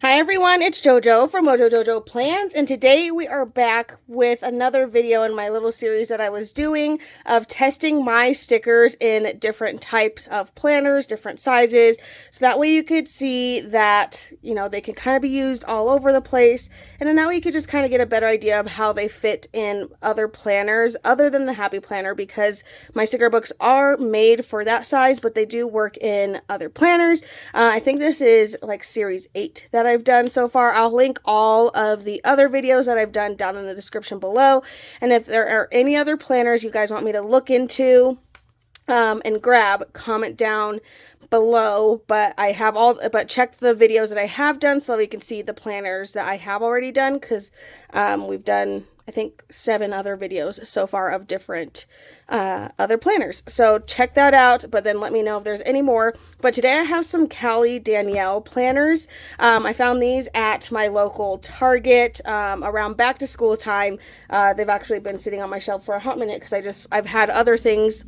Hi everyone, it's JoJo from Mojo Dojo Plans, and today we are back with another video in my little series that I was doing of testing my stickers in different types of planners, different sizes, so that way you could see that, they can kind of be used all over the place, and then that way you could just kind of get a better idea of how they fit in other planners other than the Happy Planner, because my sticker books are made for that size, but they do work in other planners. I think this is like series 8 that I've done so far. I'll link all of the other videos that I've done down in the description below. And if there are any other planners you guys want me to look into and grab, comment down below. But check the videos that I have done so that we can see the planners that I have already done, because we've done, I think, 7 other videos so far of different other planners. So check that out, but then let me know if there's any more. But today I have some Callie Danielle planners. I found these at my local Target around back to school time. They've actually been sitting on my shelf for a hot minute because I've had other things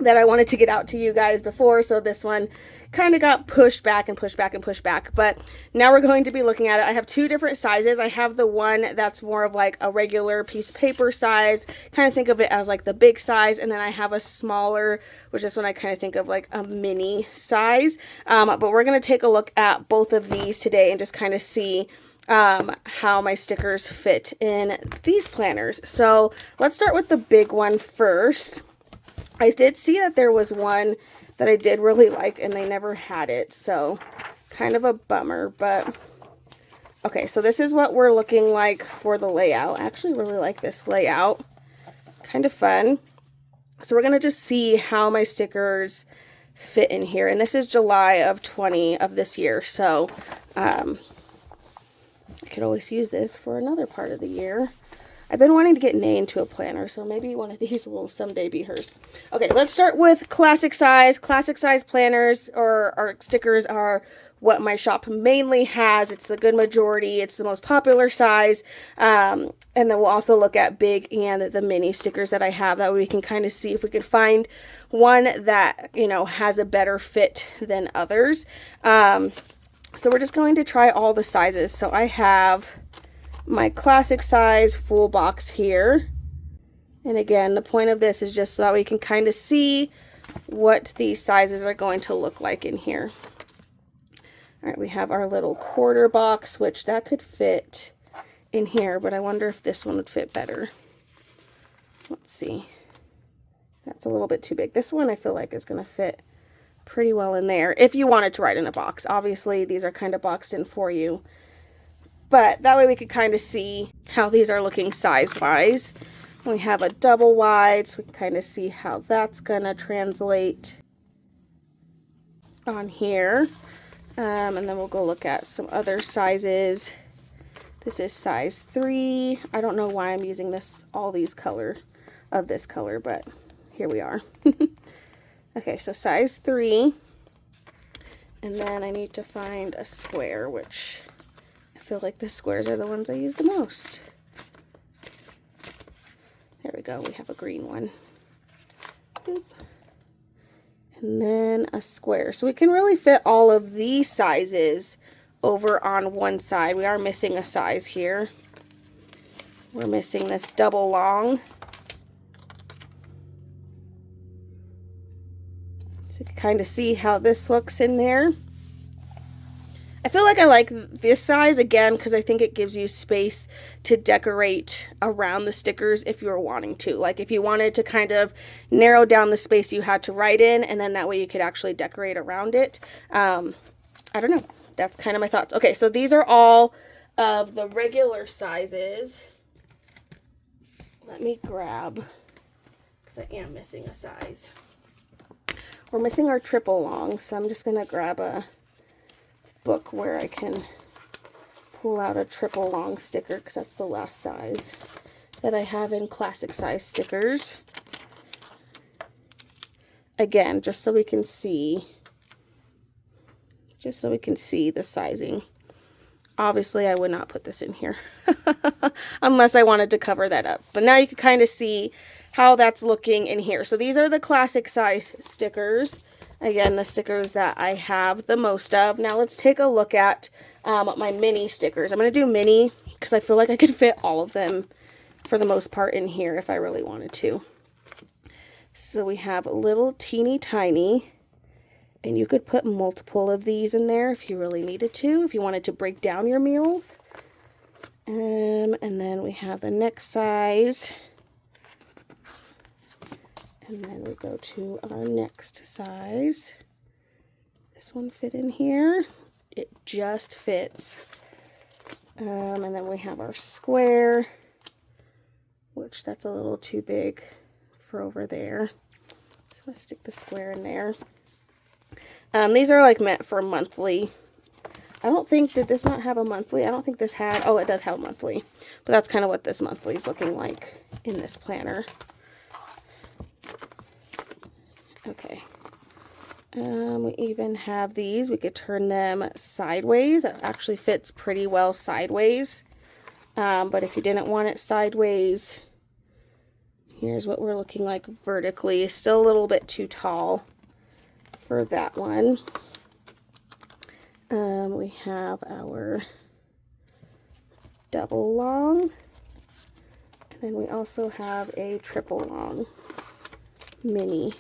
that I wanted to get out to you guys before, so this one kind of got pushed back and pushed back and pushed back. But now we're going to be looking at it. I have 2 different sizes. I have the one that's more of like a regular piece of paper size, kind of think of it as like the big size, and then I have a smaller, which is when I kind of think of like a mini size. But we're going to take a look at both of these today and just kind of see how my stickers fit in these planners. So let's start with the big one first. I did see that there was one that I did really like and they never had it, so kind of a bummer. But okay, so this is what we're looking like for the layout. I actually really like this layout, kind of fun. So we're gonna just see how my stickers fit in here, and this is July of 20 of this year, so I could always use this for another part of the year. I've been wanting to get Nay into a planner, so maybe one of these will someday be hers. Okay, let's start with classic size. Classic size planners or stickers are what my shop mainly has. It's the good majority. It's the most popular size. And then we'll also look at big and the mini stickers that I have. That way we can kind of see if we can find one that, has a better fit than others. So we're just going to try all the sizes. So I have my classic size full box here, and again, the point of this is just so that we can kind of see what these sizes are going to look like in here. All right, we have our little quarter box, which that could fit in here, but I wonder if this one would fit better. Let's see. That's a little bit too big. This one I feel like is going to fit pretty well in there if you wanted to write in a box. Obviously, these are kind of boxed in for you, but that way we could kind of see how these are looking size-wise. We have a double wide, so we can kind of see how that's going to translate on here. And then we'll go look at some other sizes. This is size 3. I don't know why I'm using all these of this color, but here we are. Okay, so size 3. And then I need to find a square, which I feel like the squares are the ones I use the most. There we go. We have a green one. Boop. And then a square. So we can really fit all of these sizes over on one side. We are missing a size here. We're missing this double long. So you can kind of see how this looks in there. I feel like I like this size, again, because I think it gives you space to decorate around the stickers if you were wanting to. Like if you wanted to kind of narrow down the space you had to write in, and then that way you could actually decorate around it. I don't know. That's kind of my thoughts. Okay, so these are all of the regular sizes. Let me grab, because I am missing a size. We're missing our triple long, so I'm just going to grab a book where I can pull out a triple long sticker, because that's the last size that I have in classic size stickers. Again, just so we can see the sizing. Obviously I would not put this in here unless I wanted to cover that up, but now you can kind of see how that's looking in here. So these are the classic size stickers. Again, the stickers that I have the most of. Now let's take a look at my mini stickers. I'm going to do mini because I feel like I could fit all of them for the most part in here if I really wanted to. So we have a little teeny tiny, and you could put multiple of these in there if you really needed to, if you wanted to break down your meals. And then we have the next size. And then we go to our next size. This one fit in here. It just fits. And then we have our square, which that's a little too big for over there. So I'm going to stick the square in there. These are like meant for monthly. I don't think, did this not have a monthly? I don't think this had, oh, it does have a monthly. But that's kind of what this monthly is looking like in this planner. Okay. We even have these. We could turn them sideways. It actually fits pretty well sideways. But if you didn't want it sideways, here's what we're looking like vertically. Still a little bit too tall for that one. We have our double long. And then we also have a triple long mini.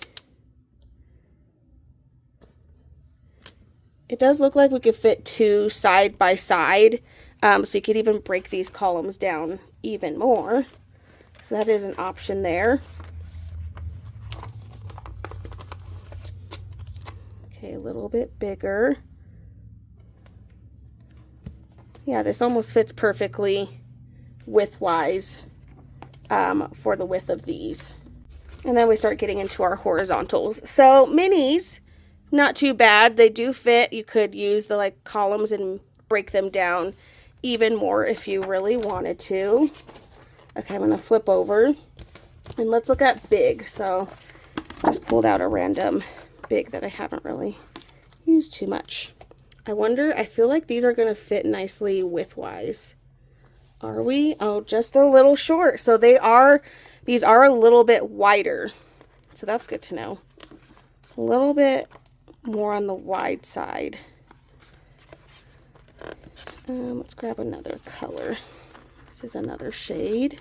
It does look like we could fit two side by side, so you could even break these columns down even more. So that is an option there. Okay, a little bit bigger. Yeah, this almost fits perfectly width-wise for the width of these. And then we start getting into our horizontals. So minis, not too bad. They do fit. You could use the like columns and break them down even more if you really wanted to. Okay, I'm going to flip over and let's look at big. So I just pulled out a random big that I haven't really used too much. I wonder, I feel like these are going to fit nicely width-wise. Are we? Oh, just a little short. So these are a little bit wider. So that's good to know. A little bit more on the wide side. Let's grab another color. This is another shade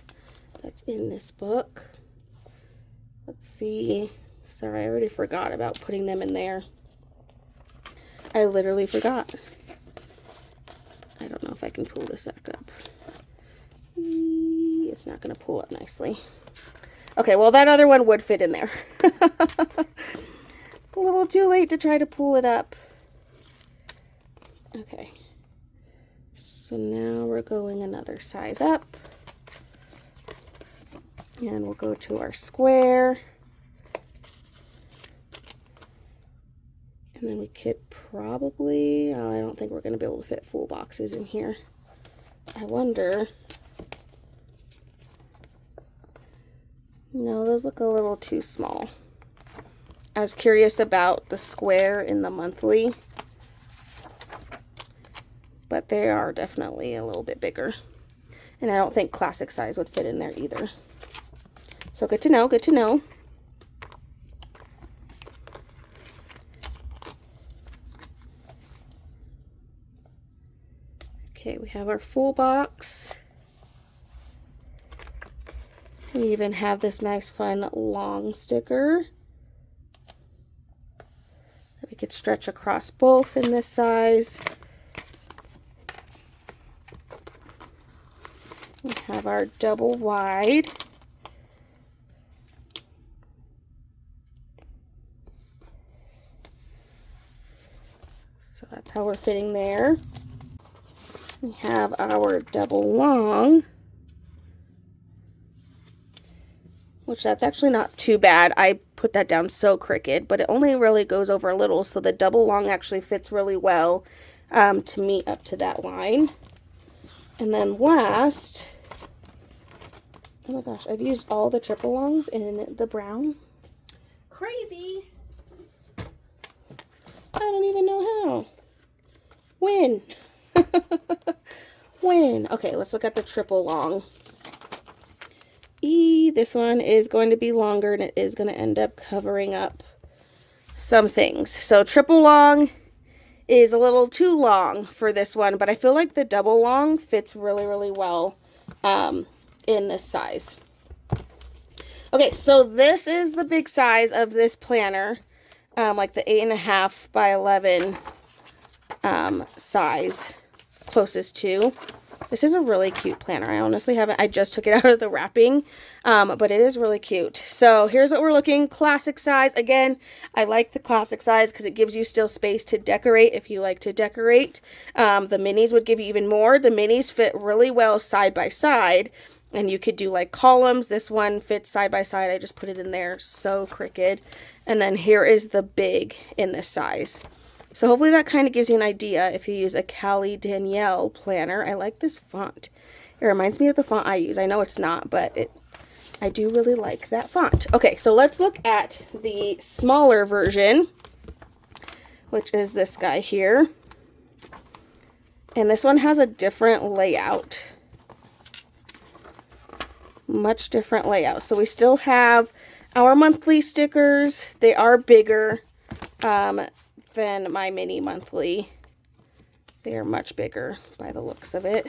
that's in this book. Let's see. Sorry, I already forgot about putting them in there. I literally forgot. I don't know if I can pull this back up. It's not going to pull up nicely. Okay, well that other one would fit in there. A little too late to try to pull it up. Okay. So now we're going another size up. And we'll go to our square. And then we could probably, oh, I don't think we're going to be able to fit full boxes in here. I wonder. No, those look a little too small. I was curious about the square in the monthly, but they are definitely a little bit bigger. And I don't think classic size would fit in there either. So good to know, good to know. Okay, we have our full box. We even have this nice fun long sticker that we could stretch across both in this size. We have our double wide. So that's how we're fitting there. We have our double long, which that's actually not too bad. I put that down so crooked, but it only really goes over a little, so the double long actually fits really well to meet up to that line. And then last, oh my gosh, I've used all the triple longs in the brown. Crazy. I don't even know how. When? When? Okay, let's look at the triple long. This one is going to be longer and it is going to end up covering up some things. So triple long is a little too long for this one, but I feel like the double long fits really, really well in this size. Okay, so this is the big size of this planner, like the 8.5 by 11 size, closest to. This is a really cute planner. I honestly haven't, I just took it out of the wrapping, but it is really cute. So here's what we're looking, classic size. Again, I like the classic size because it gives you still space to decorate if you like to decorate. The minis would give you even more. The minis fit really well side by side, and you could do like columns. This one fits side by side. I just put it in there, so crooked. And then here is the big in this size. So hopefully that kind of gives you an idea if you use a Callie Danielle planner. I like this font. It reminds me of the font I use. I know it's not, but I do really like that font. Okay, so let's look at the smaller version, which is this guy here. And this one has a different layout. Much different layout. So we still have our monthly stickers. They are bigger than my mini monthly. They are much bigger by the looks of it.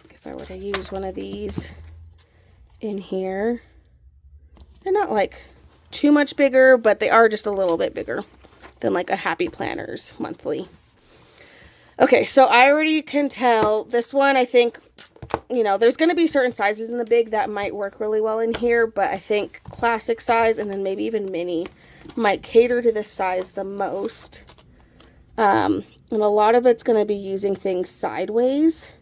If I were to use one of these in here, they're not like too much bigger, but they are just a little bit bigger than like a Happy Planners monthly. Okay, so I already can tell this one, I think, you know, there's going to be certain sizes in the big that might work really well in here, but I think classic size and then maybe even mini might cater to this size the most. And a lot of it's going to be using things sideways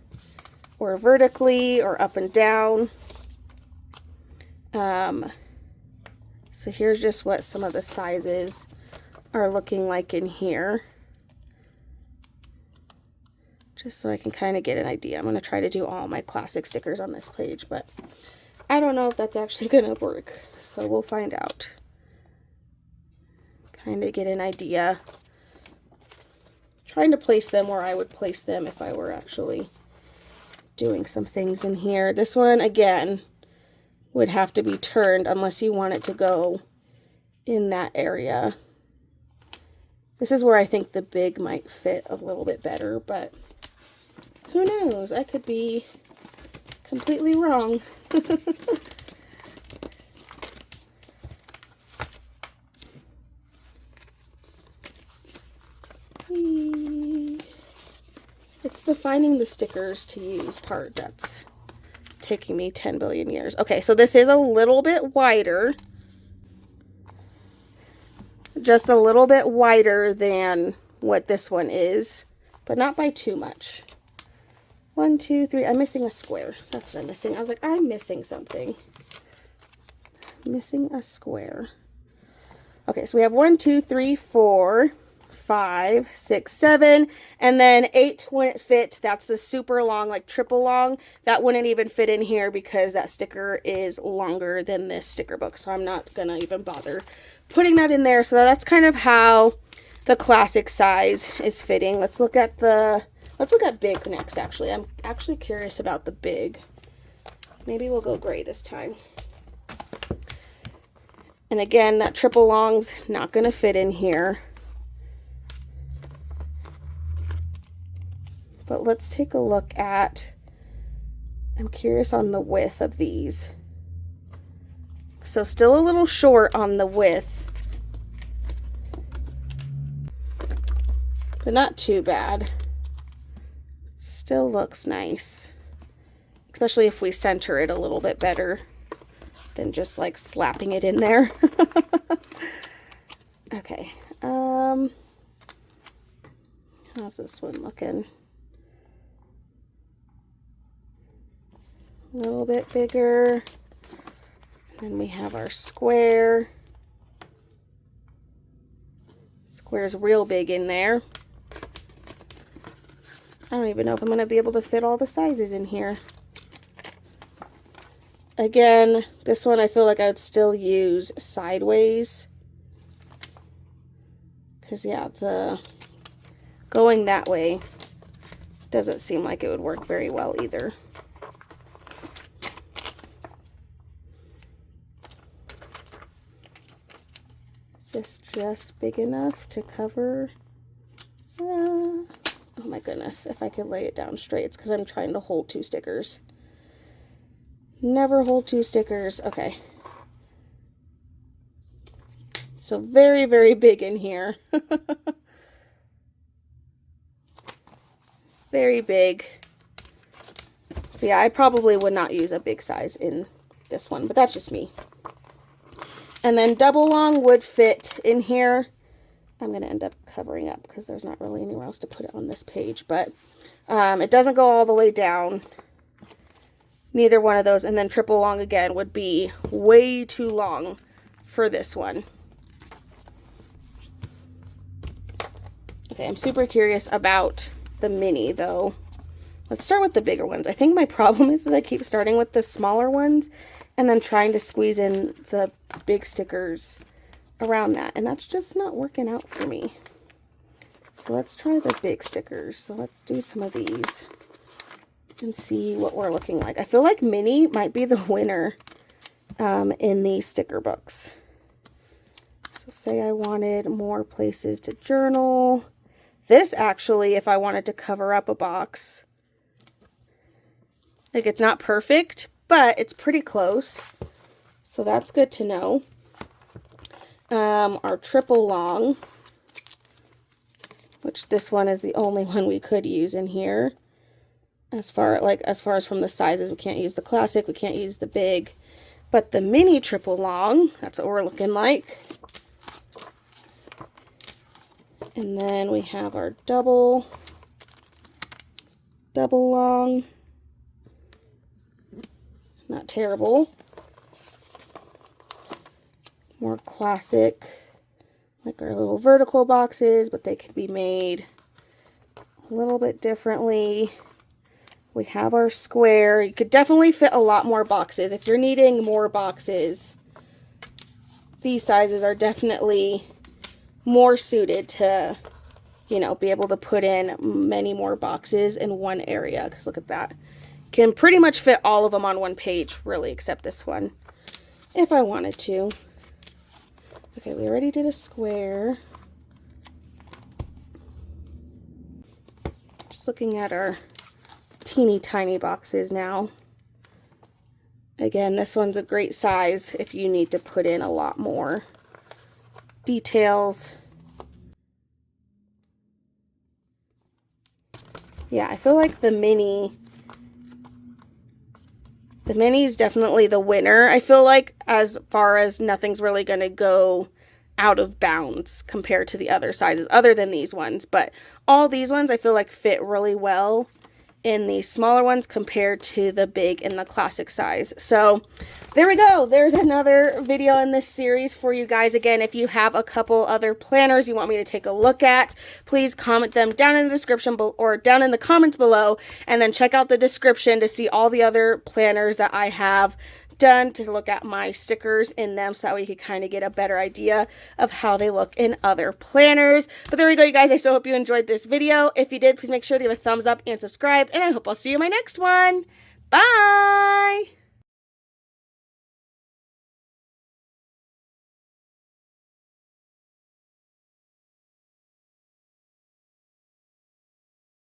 or vertically or up and down. So here's just what some of the sizes are looking like in here. Just so I can kind of get an idea. I'm going to try to do all my classic stickers on this page, but I don't know if that's actually going to work. So we'll find out. Kind of get an idea. Trying to place them where I would place them if I were actually doing some things in here. This one, again, would have to be turned unless you want it to go in that area. This is where I think the big might fit a little bit better, but who knows? I could be completely wrong. It's the finding the stickers to use part that's taking me 10 billion years. Okay, so this is a little bit wider. Just a little bit wider than what this one is, but not by too much. 1, 2, 3. I'm missing a square. That's what I'm missing. I was like, I'm missing something. Missing a square. Okay, so we have 1, 2, 3, 4, 5, 6, 7, and then 8 wouldn't fit. That's the super long, like triple long. That wouldn't even fit in here because that sticker is longer than this sticker book. So I'm not gonna even bother putting that in there. So that's kind of how the classic size is fitting. Let's look at big next, actually. I'm actually curious about the big. Maybe we'll go gray this time. And again, that triple long's not gonna fit in here. But let's take a look at, I'm curious on the width of these. So still a little short on the width, but not too bad. Still looks nice, especially if we center it a little bit better than just like slapping it in there. Okay, how's this one looking? A little bit bigger. And then we have our square. Square's real big in there. I don't even know if I'm going to be able to fit all the sizes in here. Again, this one I feel like I would still use sideways. Because yeah, the going that way doesn't seem like it would work very well either. this just big enough to cover. Oh my goodness, if I could lay it down straight. It's because I'm trying to hold 2 stickers. Never hold 2 stickers. Okay. So very, very big in here. Very big. So yeah, I probably would not use a big size in this one, but that's just me. And then double long would fit in here. I'm going to end up covering up because there's not really anywhere else to put it on this page, but it doesn't go all the way down. Neither one of those. And then triple long again would be way too long for this one. Okay, I'm super curious about the mini though. Let's start with the bigger ones. I think my problem is I keep starting with the smaller ones and then trying to squeeze in the big stickers around that. And that's just not working out for me. So let's try the big stickers. So let's do some of these and see what we're looking like. I feel like mini might be the winner in these sticker books. So say I wanted more places to journal. This actually, if I wanted to cover up a box, like it's not perfect, but it's pretty close. So that's good to know. Our triple long, which this one is the only one we could use in here. As far as from the sizes, we can't use the classic, we can't use the big, but the mini triple long, that's what we're looking like. And then we have our double long. Not terrible. More classic, like our little vertical boxes, but they could be made a little bit differently. We have our square. You could definitely fit a lot more boxes. If you're needing more boxes, these sizes are definitely more suited to, you know, be able to put in many more boxes in one area. Because look at that. Can pretty much fit all of them on one page, really, except this one, if I wanted to. Okay, we already did a square. Just looking at our teeny tiny boxes now. Again, this one's a great size if you need to put in a lot more details. Yeah, I feel like the mini is definitely the winner. I feel like as far as nothing's really going to go out of bounds compared to the other sizes, other than these ones. But all these ones I feel like fit really well in the smaller ones compared to the big and the classic size. So there we go. There's another video in this series for you guys. Again, if you have a couple other planners you want me to take a look at, please comment them down in the description or down in the comments below, and then check out the description to see all the other planners that I have done, to look at my stickers in them, so that way you can kind of get a better idea of how they look in other planners. But there we go, you guys. I so hope you enjoyed this video. If you did, please make sure to give a thumbs up and subscribe, and I hope I'll see you in my next one. Bye!